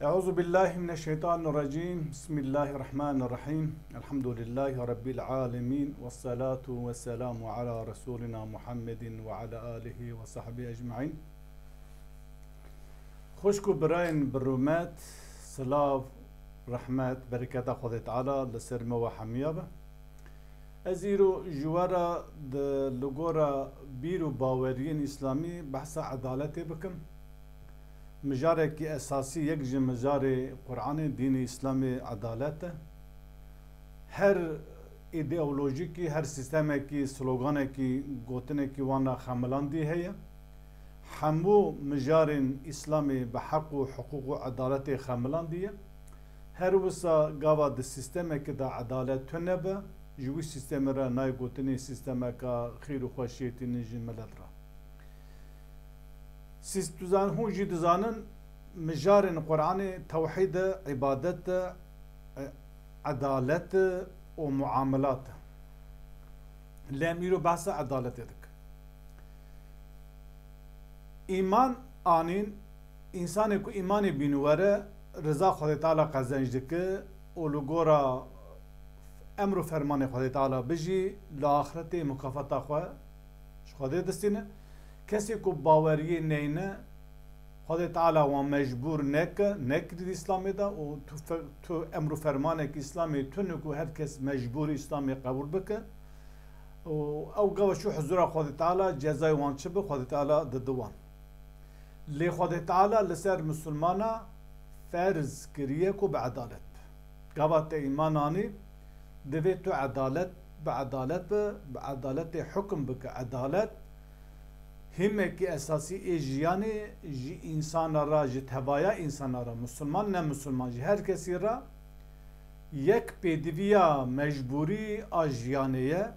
Euzu billahi mineşşeytanirracim. Bismillahirrahmanirrahim. Elhamdülillahi rabbil alamin ve salatu vesselamu ala rasulina Muhammedin ve ala alihi ve sahbihi ecmaîn. Xoşku birayên birumet, silav, rahmet, bereketa Xwedê Teala li ser me ve hemiya be. Ez îro ji were li gora bîr û baweriyên İslamî behsa edaletê bikim. Mijarekî esasî yek ji mijarê Qur'anê dînê İslamê edalet e. Her ideolojikî, her sistemekî, sloganekî, gotinekî wana xemilandî heye. Hemû mijarên İslamê bi heq û hiqûq û edaletê xemilandî ye. Her wisa gava di sistemekî de edalet tune be, ji wî sistemê re nayê gotinê sistemeka xêr û xweşiyetî ji milet re. Siz hûn jî dizanin mijarên Qur'anê tewhîd e, ibadet e, edalet e û muamelat e. Lê em îro behsa edaletê dik. İman anîn însanê ku îmanê bînûwere rıza Xwedê Teala qezenc dike û li gora emr û fermanê Xwedê Teala bijî li axiretê mukafata xwe ji Xwedê distîne. Kesê ku baweriyê neyne Xwedê Teala wan mecbûr nekirî İslamê de û tu emr û fermanekî İslamê tune ku her kes mecbûr İslamê qebûl bike û ew gava çû huzura Xwedê Teala cezayê wan çi be Xwedê Teala dide wan. Lê Xwedê Teala li ser Müslümana ferz kiriye ku bi edalet be. Gava te îman anî divê tu edalet bi edalet be, bi edaletê hukm bike. Edalet himekî esasî ê jiyanê ji însana ra, ji tebaya însana ra, Müslüman ne Müslüman jî her kesî ra yek pêdiviya mecbûrî a jiyanê ye.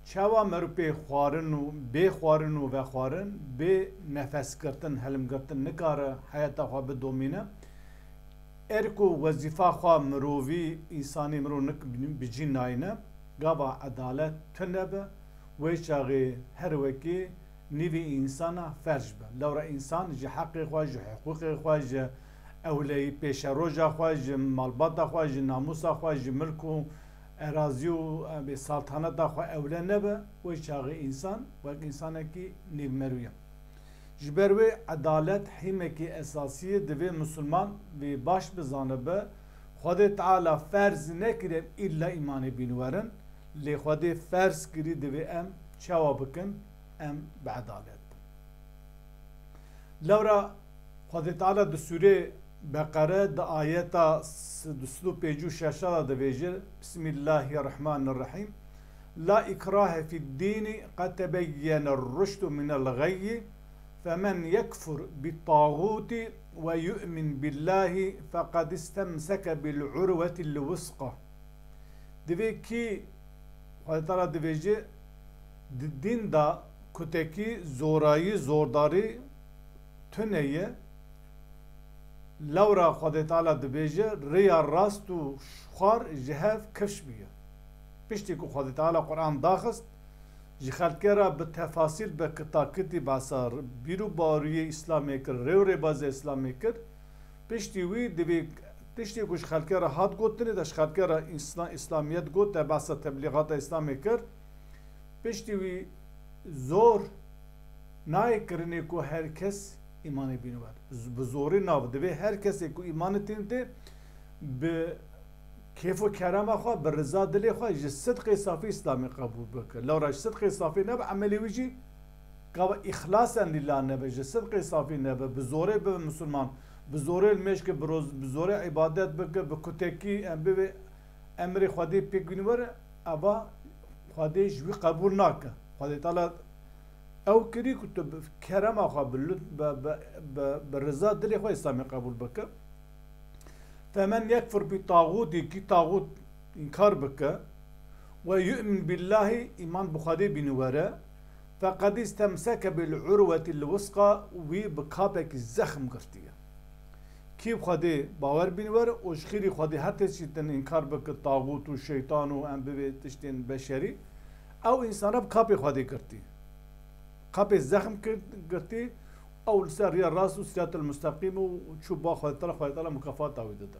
Çawa merupê xwarin û bê xwarin û vexwarin, bê nefeskirtin, helimgirtin nikare heyeta xwe bidomîne. Er ku wezîfa xwe mirovî, însanî mirov bicî nayîne, gava edalet tune be, wê çaxê her wekî nîvî însana ferj be. Lewra însan ji heqê xwe, ji hiqûqê xwe, ji ewleyî pêşeroja xwe, ji malbata xwe, ji namûsa xwe, ji milk û erazî û saltaneta xwe ewle nebe, wê çaxê însan wek însanekî nîvmerû ye. Ji ber wê edalet hîmekî esasî ye, divê Müslüman vê baş bizane be Xwedê Teala ferz nekiriye îlla îmanê bînûwerin, lê Xwedê ferz kirî divê em çawa bikin, em bi edalet. Lewra Xwedê Teala di sûrê Beqere di ayeta 205 û 6 da dibêje Bismillahirrahmanirrahim. La ikrahe fi'd-dînî qed tebeyyene r-rüşdü minel-gayyi femen yekfur bit-tağûti ve yu'min billahi fekad istemseke bil-urvetil-vusqa. Divê kî Xwedê Teala dibêje di din da kutekî zorayî, zordarî tune ye. Lewra Xwedê Teala dibêje rêya rast û xwar ji hev kifş bûye. Piştî ku Xwedê Teala Qur'an daxist ji xelkê re bi tefasîl bi kitakitî behsa bîr û baweriyê İslamê kir, rêw rêbazê İslamê kir. Piştî wî divê tiştê ku ji xelkê re hat gotinê de ji xelkê re İslamiyet got te behsa tebliğata İslamê kir. Piştî wî zor nayê kirinê ku her kes îmanê bînûwer. Bi zorî nav divê her kesê ku îmanê tîne tê bi kêf û kerema xwe, bi riza dilê xwe ji sidqê safî İslamê qebûl bike. Lewra ji sidqê safî nebe, emelê wî jî gava îxlasen lîla nebe, ji sidqê safî nebe, bi zorê bibe Müslüman, bi zorê li mêşke bi zorê ibadet bike, bi kutekî em bibe emrê Xwedê pêk bînûwere, eva Xwedê ji wî qebûl nake. Xwedê Teala ew kirî ku tu bi kerema xwe bi riza dilê xwe İslamê qebûl bike. Femen yekfur bi tağûtî kî tağût înkar bike ve yu'min billahi îman bi Xwedê bînûwere fekad istemseke bil-urvetil-vusqa wî bi kapekî zexm girtiye. Kî Xwedê bawer bînûwere û ji xêrî Xwedê her tiştî tin înkar bike tağût û şeytan û em bibe tiştên beşerî, ew însana bi kapê Xwedê girtiye. Kapê zexm girtiye او لسر راس و صراط المستقيم وشو با خدای تعالی مکافات داوید ده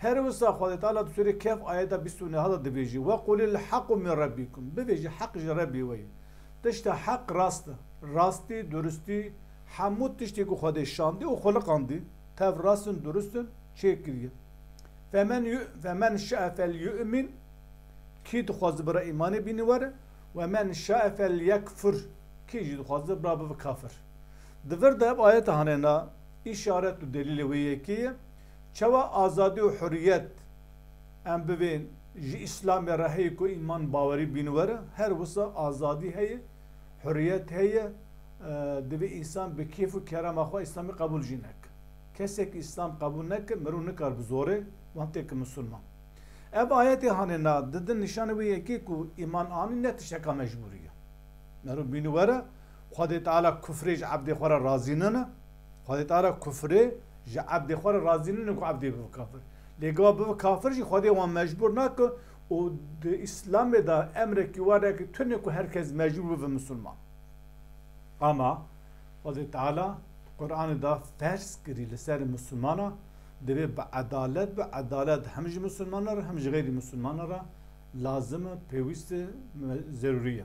هر وسا خدای تعالی تو سوره کهف آیه 20 هذا دبيجي وقل الحق من ربكم بيجي حق ربي وي تشت حق راستي درستي حمود تشتي کو خدای شاندي و خلقاندي تف راستن درستن شكريه فمن شاء فليؤمن كي تخواز برا ايمان بينوره ومن شاء فليكفر كي تخواز برا بكافر دفر ده آیت هانینا اشارت و دلیل ویه که چوا آزادی و حریت ام ببین جی اسلام راهی کو ایمان باوری بینوره هر وسا آزادی هی حریت هی دبی انسان به کیف و کرم اخو اسلامی قبول جینک کسی که اسلام قبول نک مرو نکار بزوره وانتی که مسلمان اب آیت هانینا ددن نشان ویه که کو ایمان آنی نتشکا مجبوریه مرو بینوره خدای تعالی کفرش عبد خور راضی نه خدای تعالی کفر ج عبد خور راضی نه کو عبد کافر لگا به کافر ج خدای و مجبور نه که او د اسلام دا امر کی واره که تونه کو هرکس مجبور به مسلمان اما خدای تعالی قرآن دا فرض کری لسر مسلمانا دبی به عدالت همج مسلمانا را همج غیر مسلمانا را لازم پیوست ضروریه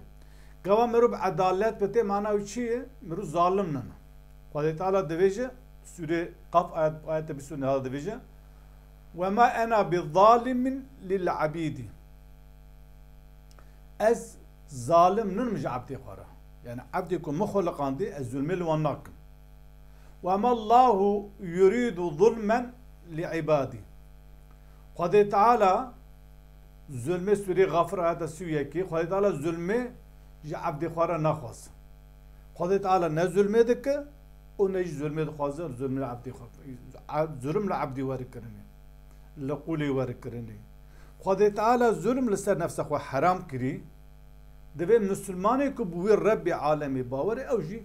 قوا مرو بعدالت بته معنی چیه مرو ظالم نه خدای تعالی دویجه سوره قاف آیت 20 هذا دویجه وما انا بظالم للعبيد از ظالم نمج عبدي خورا يعني عبدكم مخلق عندي الظلم والناكم وما الله يريد ظلما لعبادي خدای تعالی ظلم سوره غافر آیت 31 خدای تعالی ظلم جا عبد خوارا نخواست خدای تعالی نه ظلمه دکه و نه ظلمه خواسته ظلم لعبدی ظلم لعبدی وارد کرنه لقولی وارد کرنه خدای تعالی ظلم لسر نفسه خو حرام کری دبی مسلمانی که بوی رب عالمی باور او جی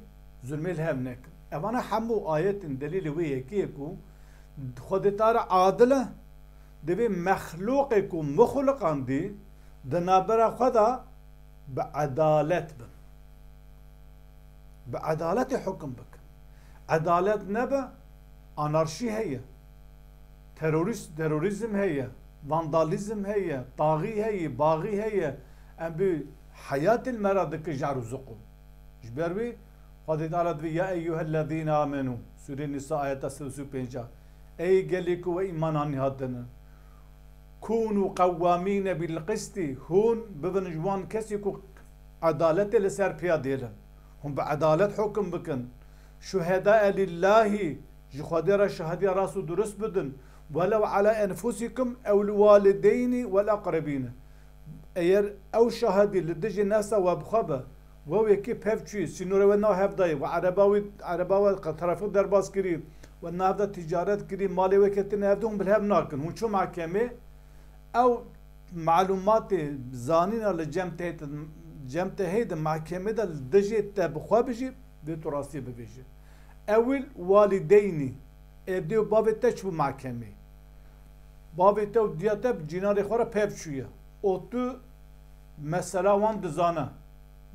ظلمه لهم نک اما همو آیت دلیل ویه که کو خدای تعالی عادله دبی مخلوق کو مخلقان دی دنابر خدا بعدالت حكم بك عدالت نبا انارشي هي تيروريزم هي فانداليزم هي طاغي هي باغي هي ام بي حياة المرأة كجعر زقوم جبربي قد تعالى يا ايها الذين امنوا سورة النساء آية 35 اي قالك وايمان هاتنا كونوا قوامين بالقسط هون ببن جوان كسيكو عدالة لسر بياديلا هم بعدالة حكم بكن شهداء لله جخدير شهداء راسو درس بدن ولو على انفسكم او الوالدين والاقربين اير او شهدي لدجي ناسا وبخبه وهو يكي بهفشي سينوري ونا هفداي وعرباوي طرفو درباس كري ونا هفدا تجارت كري مالي وكتن هفدهم بالهب ناكن هون شو محكمه او معلومات زانين على جمت هيدا محكمة دا دجي تبخوا بجي ديتو راسي ببيجي اول والديني ابديو بابي تشبو محكمة بابي تو دياتا بجيناري خورا پيب شوية او تو مسألة وان دزانا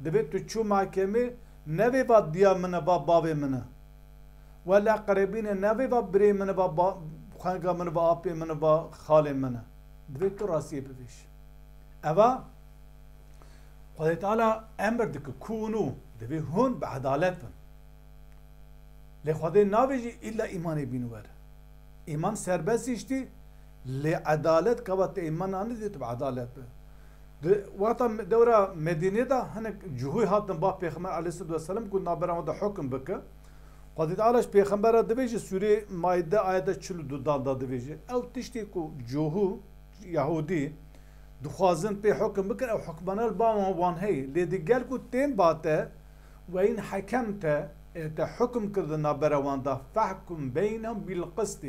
دبي تو چو محكمة نوي با ديا منه با بابي منه ولا قريبين نوي با بري منه با خانقا منه با آبي منه با خالي منه دبي تو راسي ببيش اوا خدای تعالی امر دک کونو دبی هون بعدالت بن لخدای ناویجی الا ایمان بینور ایمان سربسیشتی لعدالت کبات ایمان آنی دیت بعدالت بن وقتا دورا مدینه دا هنک جهوی هاتن با پیغمبر علیه السلام کو نابرام دا حکم بکه خدای تعالیش پیغمبر دبیجی سوره مائده آیت 42 دا دبیجی او تشتی کو جهو یهودی دخوازن پی حکم بکن او حکمانه البام وان هی لیدی گل کو تین باته و این حکمته تا حکم کردن نابروان دا فحکم بینهم بالقسط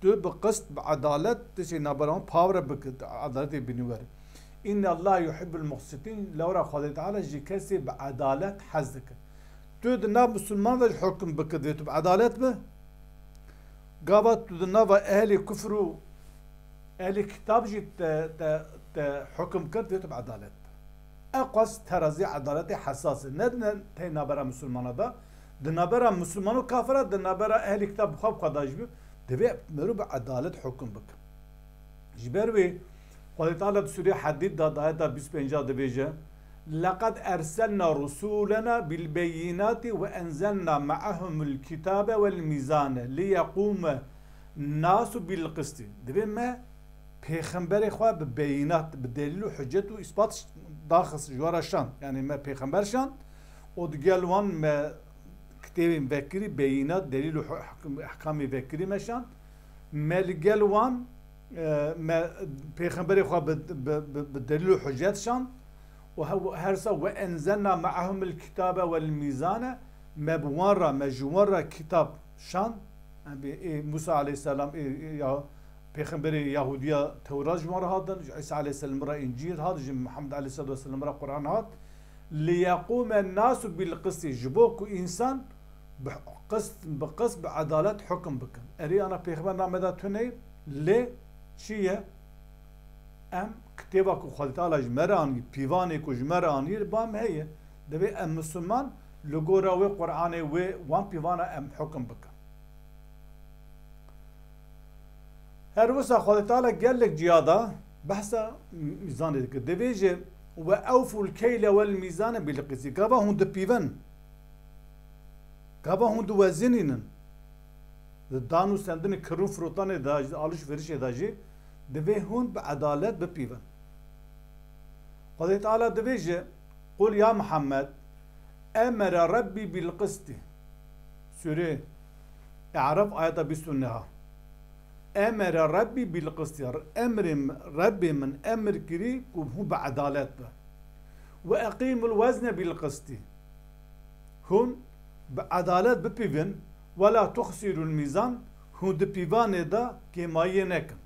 تو بقسط بعدالت تشي نابروان پاور بکد عدالت بنور ان الله يحب المقسطين لورا خدای تعالی جی کسی بعدالت حزدک تو دنا مسلمان دا حکم بکد تو بعدالت به قابت تو دنا و اهل کفرو اهل کتاب جی حكم كرت يتبع عدالت اقص ترازي عدالتي حساسه ندنا تينا برا مسلمان دا دنابرا مسلمان و کافر دنابرا اهل کتاب خواب خداش بی دوی مرو به عدالت حکم بکن جبر وی خدا تعالی سوره حدید داد آیت 25 دبیجه لقد ارسلنا رسولنا بالبينات وانزلنا معهم الكتاب والميزان ليقوم الناس بالقسط دوی ما پیغمبر خواه به بینات به دلیل و حجت و اثبات داخل جوارشان یعنی ما پیغمبرشان و دیگر وان ما كتابين بكري بينات دليل احكام بكري مشان ملقال وان ما بيخبري خو بالدليل حجات شان وهو هرسا وانزلنا معهم الكتاب والميزان مبورا مجورا كتاب شان موسى عليه السلام يا بيخبري يهوديا توراة جمر هذا عيسى عليه السلام را انجيل هذا محمد عليه الصلاه والسلام را قران هذا ليقوم الناس بالقسط جبوك انسان بقسط بعدالة حكم بكن اري انا پیغمبر نامه دا توني لي چيه ام كتابا كو خالد تعالى جمراني بيواني كو جمراني بام هي دبي ام مسلمان لغورا و قرآن و وان بيوانا ام حكم بكن هر وسا خالد تعالى قال لك جيادا بحثا ميزان دك دبيجي وأوفوا الكيل والميزان بالقسط كابا هند بيفن كابا هند وزنين دانو سندن كرو فروتان داج alış veriş edacı deve hund بعدالت ببيفن قال تعالى دبيجي قل يا محمد أمر ربي بالقسط سورة اعرف آيات بسنها أمر ربي بالقسط أمر ربي من أمر كري وهو بعدالت وأقيم الوزن بالقسط هون بعدالت ببيفن ولا تخسر الميزان هون دبيفان دا كما ينكن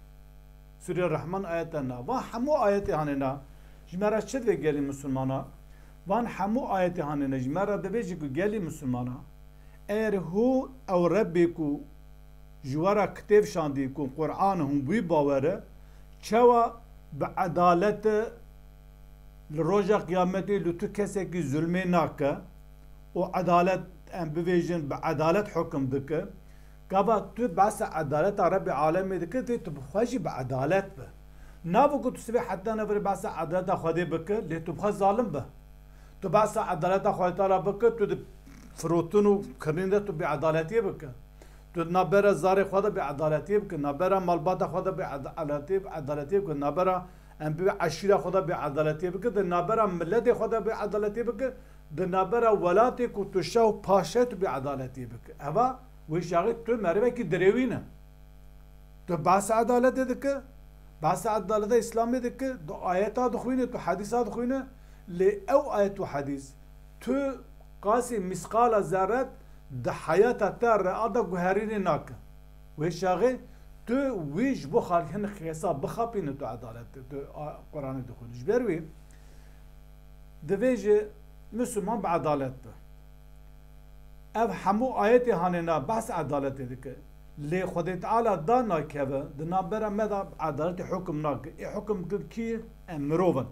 سورة الرحمن آياتنا وحمو آيات هاننا جمرة شد وقالي مسلمانا وان حمو آيات هاننا جمرة دبيجي قالي مسلمانا اير هو او ربكو جوارا كتاب شاندي كون قرآن هم بي باوره چوا بعدالت لروجا قيامتي لتو كسي كي ظلمي ناكا وعدالت ام بفيجن بعدالت حكم دك كابا تو بس عدالت رب العالمين دك تبخشي بعدالت به نابو كنت تسبي حتى نفر بس عدالت خدي بك لي تبخ ظالم به تو بس عدالت خدي تعالى بك تو فروتون وكرنين تو بعدالتي بك تو نبرة زاري خدا بعدالتي بك نبرة مالبات خدا بعدالتي بك نبرة ام عشيرة خدا بعدالتي بك نبرة ملت خدا بعدالتي بك نبرة ولاتي كنت شو باشت بعدالتي بك هوا ويشاغي تو مريبا كي دريوينه تو باس عدالت دك باس عدالت اسلامي دك دو آيات دخوينه تو حديثات دخوينه لي او آيات وحديث تو قاسي مسقال ذرة ده حياة تر أدا جهرين ناك ويشاغي تو ويش بخال هن خياسة بخابين تو عدالت تو قرآن دخول جبروي دفيج مسلمان بعدالت اف حمو آياتي هاننا بحث عدالت دك لي خدي تعالى دانا كذا دنابرا ماذا عدالت حكم ناك اي حكم كي امروفن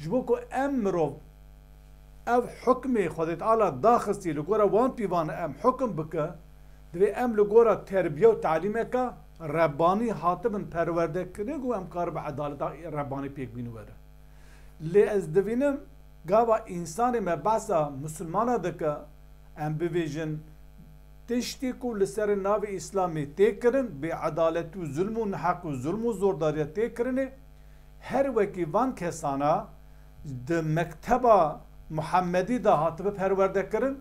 جبوكو امروف او حكمي خدي تعالى داخستي لغورا وان بيوان ام حكم بك دوي ام لغورا تربيه وتعليمك رباني حاتم پرورده كريغو ام كار بعدالت رباني بيك بينو وره لي از دوينم غاوا انسان ما باسا مسلمانا دك ام بيجن تشتي كو لسر ناوي اسلامي تكرن بعدالت و ظلم و حق و ظلم و زورداريت تكرن هر وكي وان كسانا د مكتبا محمدی دا هاتبه پرورده کرن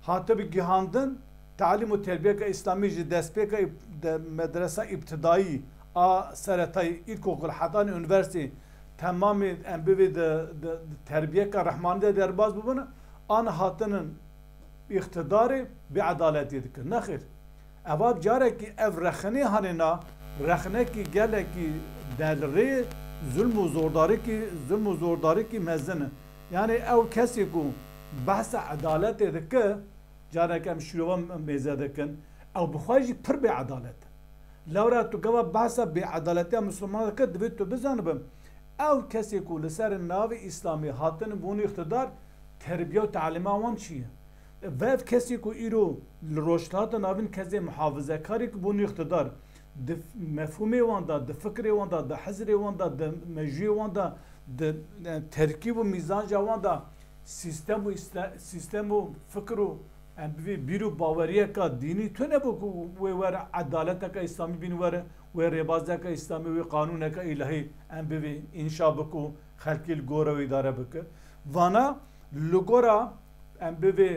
هاتبه گیهاندن تعلیم و تربیه که اسلامی جی دست پی که مدرسه ابتدایی سرطای ilkokul حتی üniversite تمامی انبوی تربیه که رحمانی ده درباز ببونه آن هاتنن اقتداری به عدالتی دکن نخیر اواب جاره که اف رخنی هانینا رخنه که گله که دلری ظلم و زورداری که مزنه يعني او كسي يكون بحث عدالت دك جانا كم شلون ميزه دكن او بخواجي پر بعدالت لو را تو جواب بحث بعدالت مسلمان دك دبيت بزنبم او كسي يكون لسر الناوي اسلامي هاتن بون اقتدار تربيه وتعليم وان شيء و کسی کو ایرو روشلات نابین کسی محافظه کاری که بونی اقتدار د مفهوم واندا د فکر واندا د حزر واندا د مجی واندا د ترکیب و میزان واندا سیستم و فکر و بیرو باوریه که دینی تو نبو و ور عدالت که اسلامی بین ور و ربازه که اسلامی و قانون که الهی ام بی انشا بکو خلقی الگوره و اداره بکه وانا لگورا ام بی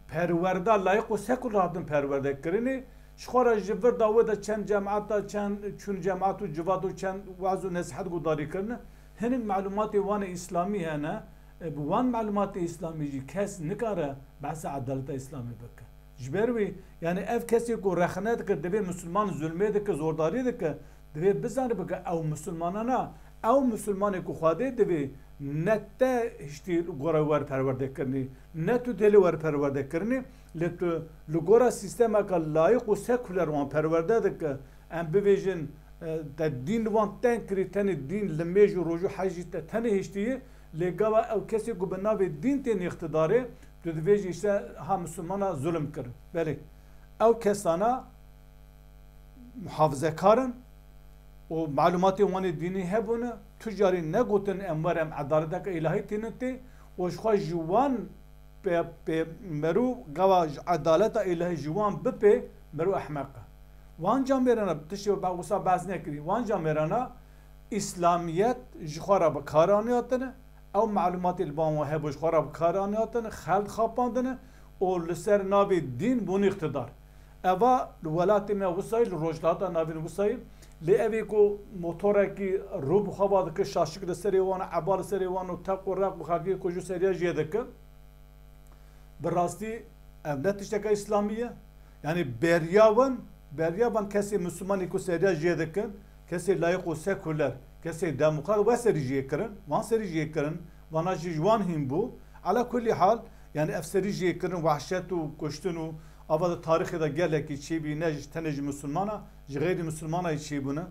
پرورده لایق و سکولاتن پرورده کرنی شخورا جبر داوده چند جماعت چند چون جماعت و جواد و چند وعظ و نصیحت گوداری کرنه هنگ معلومات وان اسلامی هنه بوان معلومات اسلامی جی کس نکاره بحث عدالت اسلامی بکه جبروی یعنی اف کسی کو رخنه که دبی مسلمان ظلمه که زورداری که دبی بزنه بگه او مسلمانانا او مسلمانی کو خواده دبی نت هشتی گورا ور پرورده کرنی نتو دل ور پرورده کرنی لتو لگورا سیستم که لایق و سکولر وان پرورده که ام بویژن دین وان تنکری تن دین لمیج و روجو حجی تن هشتیه لگاوا او کسی کو بناوی دین تن اقتداره تو دویج işte ha Müslümana zulüm kır. Beli. Ev kesana muhafazakarın o malumatı wani dini hebune tücari ne gotin emvarem adaletek ilahi tineti o şwa juwan pe meru gava adaleta ilahi juwan bepe meru ahmaqa. Wan jamerana tişi bağusa bazne kiri. Wan jamerana İslamiyet jkhara bakaraniyatını او معلومات البان و هبوش خراب کارانیاتن خلق خاپاندن و لسر ناوی دین بون اقتدار اوا ولات ما وسایل روجلاتا ناوی وسایل لی اوی کو موتوره کی روب خواد که شاشک لسری وان عبال سری وان و تق و رق بخاکی کجو سریا جیده که براستی امنت تشتکه اسلامیه یعنی بریاون کسی مسلمانی کو سریا جیده که کسی لایق و سکولر کسی دموکرات و سریجی کردن وان سریجی کردن وانا جوان هم بو على كل حال يعني اف سریجی کردن وحشت و کشتن و آواز تاریخ دا گله کی چی بی نج تنج مسلمانا غیر مسلمانا چی بونه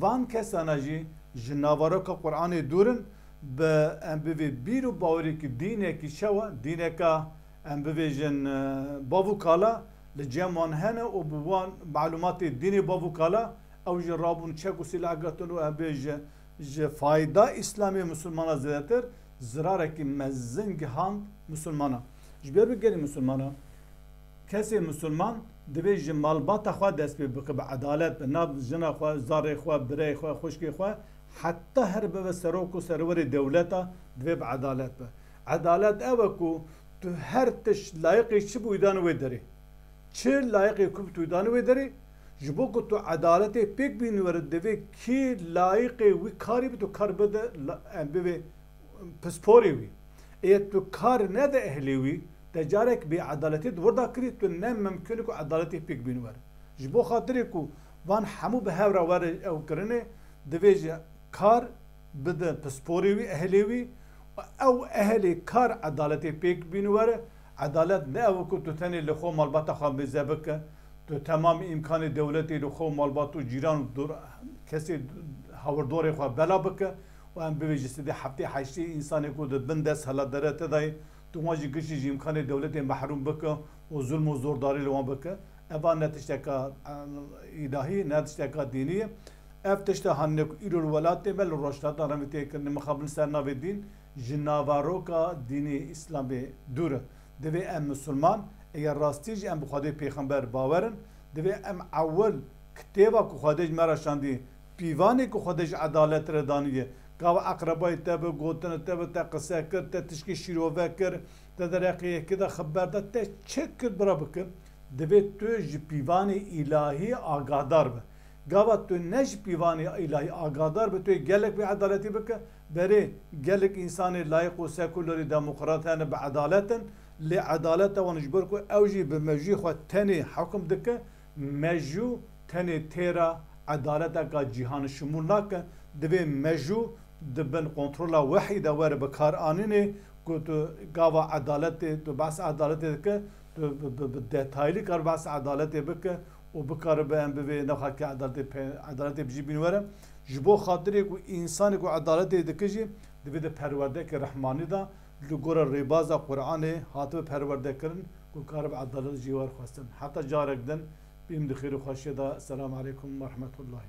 وان کسانا جی جناوارا که قرآن دورن به ام بی بیرو باوری کی دینه کی شوا دینه کا ام بی جن بابو کالا لجمان هنه و بوان معلومات دینی بابو کالا او جرابون چک و سلاح گرتن و ابیج فایده اسلامی مسلمانا زیادتر زراره کی مزنگ هاند مسلمانا جبر بگیری مسلمانا کسی مسلمان دوی جمالبات خوا دست بکه به عدالت به ناب جنا خوا زار خوا بره خوا خشکی خوا حتی هر به سروک و سرور دولتا دوی به عدالت به عدالت اوکو تو هر تش لایقی چی بویدان و داری چه لایقی کب تویدان و داری جبو کو تو عدالت پیک بین ورد دوی کی لایق وی کاری به تو کار بده به پسپوری وی ای تو کار نه ده اهلی وی تجارک به عدالتی وردا کری تو نه ممکن کو عدالتی پیک بین ور جبو خاطر کو وان همو به هور ور او کرنه دوی کار بده پسپوری وی اهلی وی او اهلی کار عدالتی پیک بین ور عدالت نه او کو تو تنی لخو مالبات خام بزبکه تو تمام امکان دولتی رو خو مالبات و جیران دور کسی هوردور خو بلا بکه و ام بویجستی ده هفته هشتی انسانی کو ده بندس حالا درت دای تو ماجی گشی امکان دولتی محروم بکه و ظلم و زورداری لوان بکه اوا نتشتکا الهی نتشتکا دینی افتشتا هنک ایرو ولات بل روشلات رمتی کرن مخابل سرنا و دین جناوارو کا دینی اسلامی دور دوی ام مسلمان اگر راستیج ام بخواد پیغمبر باورن دوی ام اول کتابا که خودش مرا شاندی پیوانی که خودش عدالت را دانیه گاو اقربای تب گوتن تب تا قصه کرد تا تشکی شیروه کرد تا درقیه کده خبر داد تا چک کرد برا بکن دوی تو جی پیوانی الهی آگادار به گاو تو نج پیوانی الهی آگادار به توی گلک به عدالتی بکن بره گلک انسان لایق و سکولری دموکرات هنه به عدالتن لعدالته ونجبر کو اوجی به مجی خو تنی حکم دکه مجو تنی تیرا عدالته کا جهان شمول نک دوی مجو دبن کنترل وحیده ور بکار اننه کو تو گاوا عدالت تو بس عدالت دکه تو detaylı کار بس عدالت بکه او بکار به ام به نخا کی عدالت بجی بینوره جبو خاطر کو انسان کو عدالت دکه جی دوی د پرورده که رحمانی دا لگور ریباز قرآن هاتو پرورده کرن و کار به عدالت جیوار خواستن حتی جارک دن بیم دخیر و خوشیدا. السلام علیکم و رحمت الله.